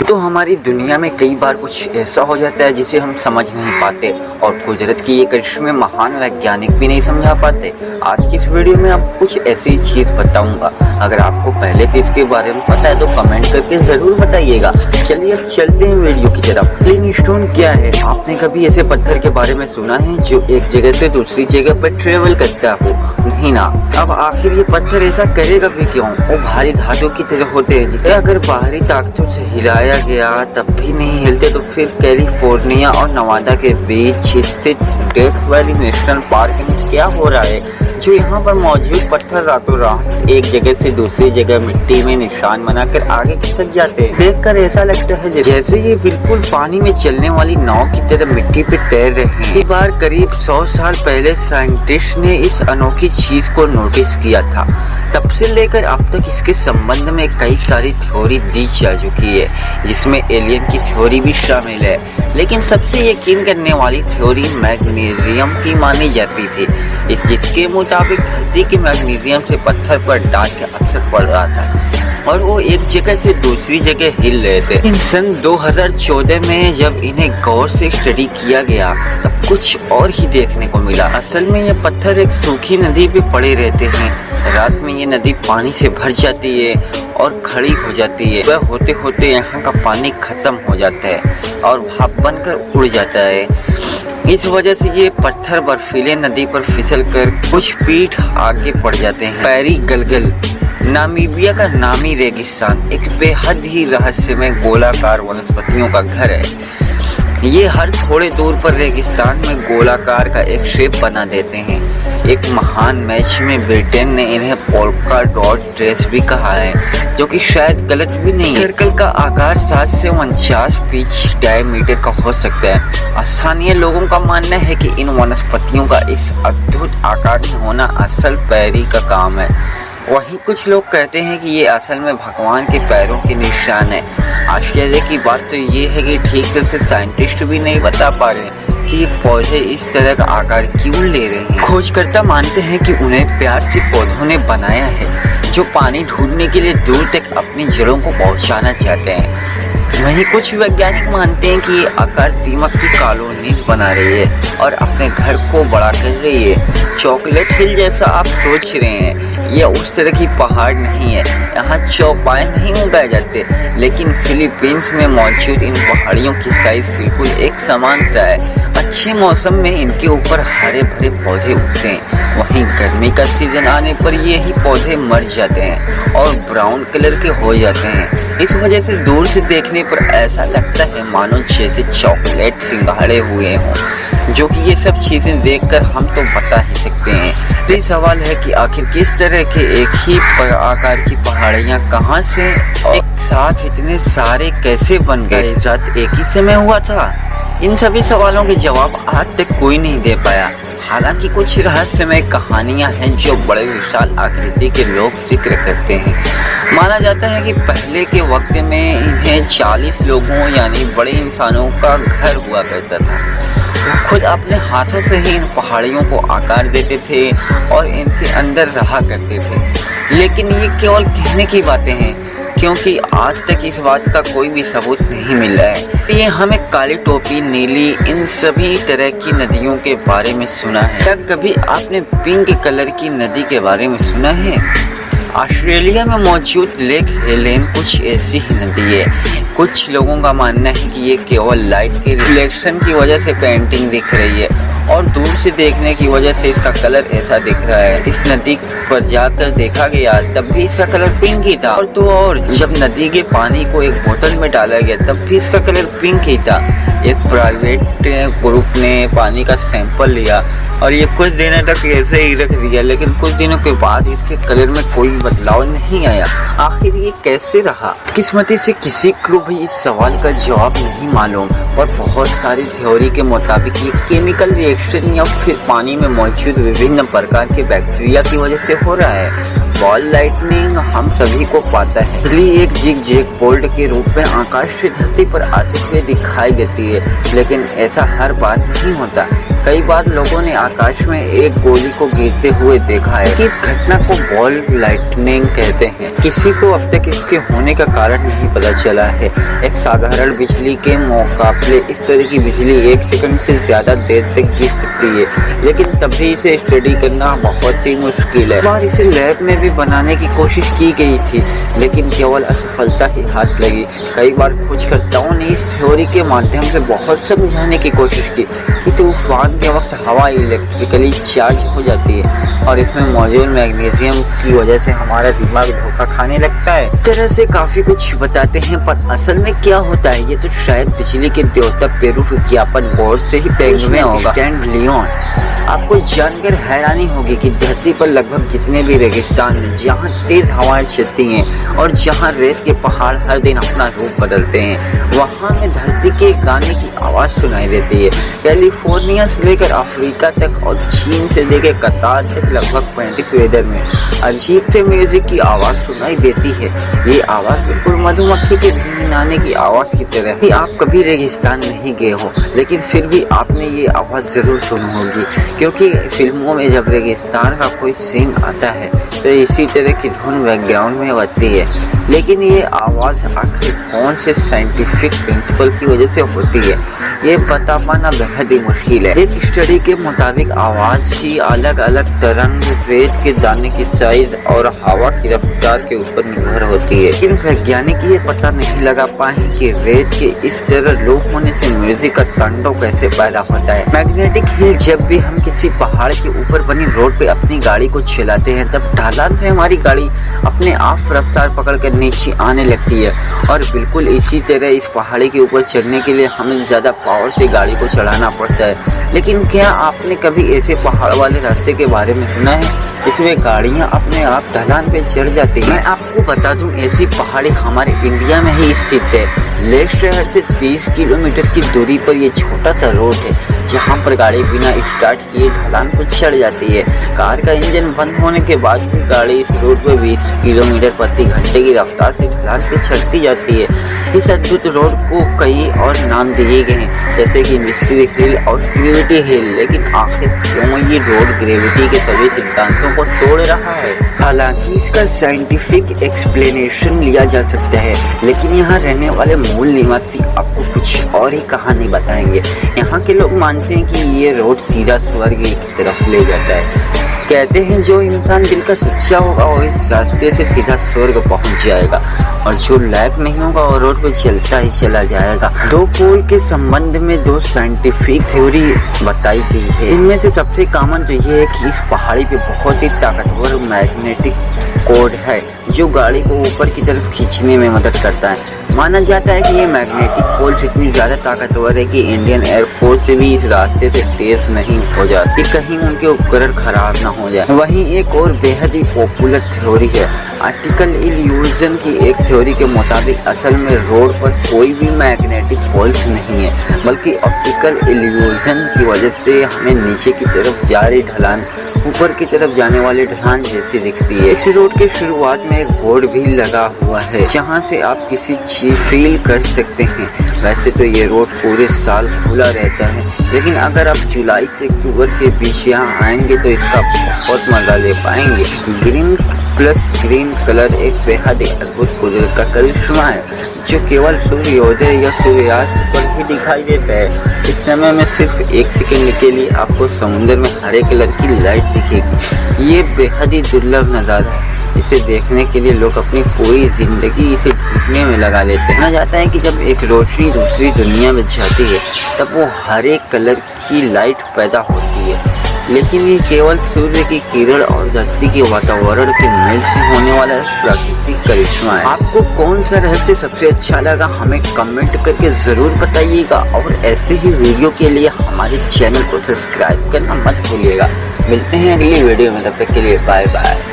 तो हमारी दुनिया में कई बार कुछ ऐसा हो जाता है जिसे हम समझ नहीं पाते और कुदरत की ये करिश्मे महान वैज्ञानिक भी नहीं समझा पाते। आज की इस वीडियो में आपको कुछ ऐसी चीज़ बताऊंगा। अगर आपको पहले से इसके बारे में पता है तो कमेंट करके ज़रूर बताइएगा। चलिए अब चलते हैं वीडियो की तरफ। क्लीन स्टोन क्या है? आपने कभी ऐसे पत्थर के बारे में सुना है जो एक जगह से दूसरी जगह पर ट्रेवल करता हो? नहीं ना। अब आखिर ये पत्थर ऐसा करेगा भी क्यों? वो भारी धातु की तरह होते हैं जिसे अगर बाहरी ताकतों से हिलाया गया तब भी नहीं हिलते। तो फिर कैलिफोर्निया और नवादा के बीच स्थित डेथ वैली नेशनल पार्क में क्या हो रहा है जो यहाँ पर मौजूद पत्थर रातों रात एक जगह से दूसरी जगह मिट्टी में निशान बनाकर आगे खिसक जाते हैं। देखकर ऐसा लगता है जैसे ये बिल्कुल पानी में चलने वाली नाव की तरह मिट्टी पे तैर रहे हैं। एक बार करीब 100 साल पहले साइंटिस्ट ने इस अनोखी चीज को नोटिस किया था। तब से लेकर अब तक इसके संबंध में कई सारी थ्योरी दी जा चुकी है, जिसमें एलियन की थ्योरी भी शामिल है। लेकिन सबसे यकीन करने वाली थ्योरी मैग्नीशियम की मानी जाती थी, जिसके मुताबिक धरती के मैग्नीशियम से पत्थर पर डाल के असर पड़ रहा था और वो एक जगह से दूसरी जगह हिल रहे थे। इन सन 2014 में जब इन्हें गौर से स्टडी किया गया तब कुछ और ही देखने को मिला। असल में ये पत्थर एक सूखी नदी पे पड़े रहते हैं। रात में ये नदी पानी से भर जाती है और खड़ी हो जाती है। वह होते होते यहाँ का पानी खत्म हो जाता है और भाप बनकर उड़ जाता है। इस वजह से ये पत्थर बर्फीले नदी पर फिसल कर कुछ फीट आगे पड़ जाते हैं। पैरी गलगल नामीबिया का नामी रेगिस्तान एक बेहद ही रहस्यमय गोलाकार वनस्पतियों का घर है। ये हर थोड़े दूर पर रेगिस्तान में गोलाकार का एक शेप बना देते हैं। एक महान मैच में ब्रिटेन ने इन्हें पोल्का डॉट ड्रेस भी कहा है, जो कि शायद गलत भी नहीं है। सर्कल का आकार 7 से 49 फीट डायमीटर का हो सकता है। स्थानीय लोगों का मानना है कि इन वनस्पतियों का इस अद्भुत आकार में होना असल पैरी का काम है। वहीं कुछ लोग कहते हैं कि ये असल में भगवान के पैरों के निशान है। आश्चर्य की बात तो ये है कि ठीक से साइंटिस्ट भी नहीं बता पा रहे कि ये पौधे इस तरह का आकार क्यों ले रहे हैं। खोजकर्ता मानते हैं कि उन्हें प्यार से पौधों ने बनाया है जो पानी ढूंढने के लिए दूर तक अपनी जड़ों को पहुंचाना चाहते हैं। वहीं कुछ वैज्ञानिक मानते हैं कि ये आकार दीमक की कॉलोनीज बना रही है और अपने घर को बड़ा कर रही है। चॉकलेट हिल जैसा आप सोच रहे हैं, यह उस तरह की पहाड़ नहीं है। यहाँ चौपाए नहीं उगाए जाते, लेकिन फिलीपींस में मौजूद इन पहाड़ियों की साइज बिल्कुल एक समान सा है। अच्छे मौसम में इनके ऊपर हरे भरे पौधे उगते हैं। वहीं गर्मी का सीजन आने पर यही पौधे मर जाते हैं और ब्राउन कलर के हो जाते हैं। इस वजह से दूर से देखने पर ऐसा लगता है मानो जैसे चॉकलेट सिंगाड़े हुए हों, जो कि ये सब चीजें देखकर हम तो बता ही सकते हैं। ये सवाल है कि आखिर किस तरह के एक ही आकार की पहाड़ियाँ कहाँ से एक साथ इतने सारे कैसे बन गए? इजाद एक ही समय हुआ था? इन सभी सवालों के जवाब आज तक कोई नहीं दे पाया। हालांकि कुछ रहस्यमय कहानियां हैं जो बड़े विशाल आकृति के लोग जिक्र करते हैं। माना जाता है कि पहले के वक्त में इन्हें 40 लोगों यानी बड़े इंसानों का घर हुआ करता था। वो खुद अपने हाथों से ही इन पहाड़ियों को आकार देते थे और इनके अंदर रहा करते थे। लेकिन ये केवल कहने की बातें हैं, क्योंकि आज तक इस बात का कोई भी सबूत नहीं मिला है। ये हमें काली टोपी, नीली, इन सभी तरह की नदियों के बारे में सुना है। क्या कभी आपने पिंक कलर की नदी के बारे में सुना है? ऑस्ट्रेलिया में मौजूद लेक हेलेन कुछ ऐसी ही नदी है। कुछ लोगों का मानना है कि ये केवल लाइट के रिफ्लेक्शन की वजह से पेंटिंग दिख रही है और दूर से देखने की वजह से इसका कलर ऐसा दिख रहा है। इस नदी पर जाकर देखा गया तब भी इसका कलर पिंक ही था। और जब नदी के पानी को एक बोतल में डाला गया तब भी इसका कलर पिंक ही था। एक प्राइवेट ग्रुप ने पानी का सैंपल लिया और ये कुछ दिनों तक ऐसे ही रख दिया, लेकिन कुछ दिनों के बाद इसके कलर में कोई बदलाव नहीं आया। आखिर ये कैसे रहा? किस्मती से किसी को भी इस सवाल का जवाब नहीं मालूम और बहुत सारी थ्योरी के मुताबिक ये केमिकल रिएक्शन या फिर पानी में मौजूद विभिन्न प्रकार के बैक्टीरिया की वजह से हो रहा है। बॉल लाइटनिंग हम सभी को पता है, बिजली एक जिग-जैग बोल्ट के रूप में आकाश से धरती पर आते हुए दिखाई देती है, लेकिन ऐसा हर बार नहीं होता। कई बार लोगों ने आकाश में एक गोली को गिरते हुए देखा है कि इस घटना को बॉल लाइटनिंग कहते हैं। किसी को अब तक इसके होने का कारण नहीं पता चला है। एक साधारण बिजली के मुकाबले इस तरह की बिजली 1 सेकंड से ज्यादा देर तक गिर सकती है, लेकिन तभी इसे स्टडी करना बहुत ही मुश्किल है। बार इसे लैब में भी बनाने की कोशिश की गई थी, लेकिन केवल असफलता ही हाथ लगी। कई बार खोजकर्ताओं ने इस थ्योरी के माध्यम से बहुत समझाने की कोशिश की कि तूफान के वक्त हवा इलेक्ट्रिकली चार्ज हो जाती है और इसमें मौजूद मैग्नीशियम की वजह से हमारा दिमाग धोखा खाने लगता है। इस तरह से काफी कुछ बताते हैं, पर असल में क्या होता है ये तो शायद बिजली के देवता पेरू विज्ञापन बोर्ड से ही पेश में होगा। लियोन, आपको जानकर हैरानी होगी कि धरती पर लगभग जितने भी रेगिस्तान हैं जहाँ तेज हवाएं चलती हैं और जहाँ रेत के पहाड़ हर दिन अपना रूप बदलते हैं, वहाँ में धरती के गाने की आवाज सुनाई देती है। कैलिफोर्निया से लेकर अफ्रीका तक और चीन से लेकर कतार तक लगभग 35 वेदर में अजीब से म्यूजिक की आवाज सुनाई देती है। ये आवाज बिल्कुल मधुमक्खी के भिनभिनाने की आवाज की तरह है। आप कभी रेगिस्तान नहीं गए हो, लेकिन फिर भी आपने ये आवाज जरूर सुनी होगी, क्योंकि फिल्मों में जब रेगिस्तान का कोई सीन आता है तो इसी तरह की धुन बैकग्राउंड में बजती है। लेकिन ये आवाज़ आखिर कौन से साइंटिफिक प्रिंसिपल की वजह से होती है, ये बता पाना बेहद ही मुश्किल है। एक स्टडी के मुताबिक आवाज़ की अलग अलग तरंग रेत के दाने की साइज और हवा की रफ्तार के ऊपर निर्भर होती है। लेकिन वैज्ञानिक ये पता नहीं लगा पाए कि रेत के इस तरह लो होने से म्यूजिक का तांडव कैसे पैदा होता है। मैग्नेटिक हिल, जब भी हम किसी पहाड़ के ऊपर बनी रोड पे अपनी गाड़ी को चलाते हैं तब ढलान से हमारी गाड़ी अपने आप रफ्तार पकड़कर नीचे आने लगती है, और बिल्कुल इसी तरह इस पहाड़ी के ऊपर चढ़ने के लिए हमें ज़्यादा पावर से गाड़ी को चढ़ाना पड़ता है। लेकिन क्या आपने कभी ऐसे पहाड़ वाले रास्ते के बारे में सुना है इसमें गाड़ियाँ अपने आप ढलान पे चढ़ जाती हैं? मैं आपको बता दूं, ऐसी पहाड़ी हमारे इंडिया में ही स्थित है। लेह शहर से 30 किलोमीटर की दूरी पर ये छोटा सा रोड है जहाँ पर गाड़ी बिना स्टार्ट किए ढलान पर चढ़ जाती है। कार का इंजन बंद होने के बाद भी गाड़ी इस रोड पर 20 किलोमीटर प्रति घंटे की रफ्तार से ढलान पर चढ़ती जाती है। इस अद्भुत रोड को कई और नाम दिए गए हैं, जैसे कि मिस्ट्री हिल और ग्रेविटी हिल। लेकिन आखिर क्यों ये रोड ग्रेविटी के सभी सिद्धांतों को तोड़ रहा है? हालांकि इसका साइंटिफिक एक्सप्लेनेशन लिया जा सकता है, लेकिन यहाँ रहने वाले मूल निवासी आपको कुछ और ही कहानी बताएंगे। यहाँ के लोग मानते हैं कि ये रोड सीधा स्वर्ग की तरफ ले जाता है। कहते हैं जो इंसान दिल का सच्चा होगा वो इस रास्ते से सीधा स्वर्ग पहुंच जाएगा, और जो लायक नहीं होगा वो रोड पे चलता ही चला जाएगा। दो पोल के संबंध में 2 साइंटिफिक थ्योरी बताई गई है। इनमें से सबसे कॉमन तो ये है कि इस पहाड़ी पे बहुत ही ताकतवर मैग्नेटिक कोड है जो गाड़ी को ऊपर की तरफ खींचने में मदद करता है। माना जाता है कि ये मैग्नेटिक पोल्स इतनी ज़्यादा ताकतवर है कि इंडियन एयरफोर्स से भी इस रास्ते से तेज नहीं हो जाती, कहीं उनके उपकरण खराब ना हो जाए। वहीं एक और बेहद ही पॉपुलर थ्योरी है ऑप्टिकल इल्यूजन की। एक थ्योरी के मुताबिक असल में रोड पर कोई भी मैग्नेटिक पोल्स नहीं है, बल्कि ऑप्टिकल इल्यूजन की वजह से हमें नीचे की तरफ जा रही ढलान ऊपर की तरफ जाने वाली ढलान जैसी दिखती है। इस रोड के शुरुआत में एक बोर्ड भी लगा हुआ है जहाँ से आप किसी चीज फील कर सकते हैं। वैसे तो ये रोड पूरे साल खुला रहता है, लेकिन अगर आप जुलाई से अक्टूबर के बीच यहाँ आएंगे तो इसका बहुत मजा ले पाएंगे। ग्रीन प्लस ग्रीन कलर एक बेहद अद्भुत कुदरत का करिश्मा है जो केवल सूर्योदय या सूर्यास्त पर ही दिखाई देता है। इस समय में सिर्फ 1 सेकंड के लिए आपको समुद्र में हरे कलर की लाइट दिखेगी। ये बेहद ही दुर्लभ नज़ारा है। इसे देखने के लिए लोग अपनी पूरी जिंदगी इसे देखने में लगा लेते हैं। माना जाता है कि जब एक रोशनी दूसरी दुनिया में जाती है तब वो हरे कलर की लाइट पैदा होती है, लेकिन ये केवल सूर्य की किरण और धरती के वातावरण के मेल से होने वाला प्राकृतिक करिश्मा है। आपको कौन सा रहस्य सबसे अच्छा लगा हमें कमेंट करके जरूर बताइएगा, और ऐसे ही वीडियो के लिए हमारे चैनल को सब्सक्राइब करना मत भूलिएगा। मिलते हैं अगली वीडियो में, तब तक के लिए बाय बाय।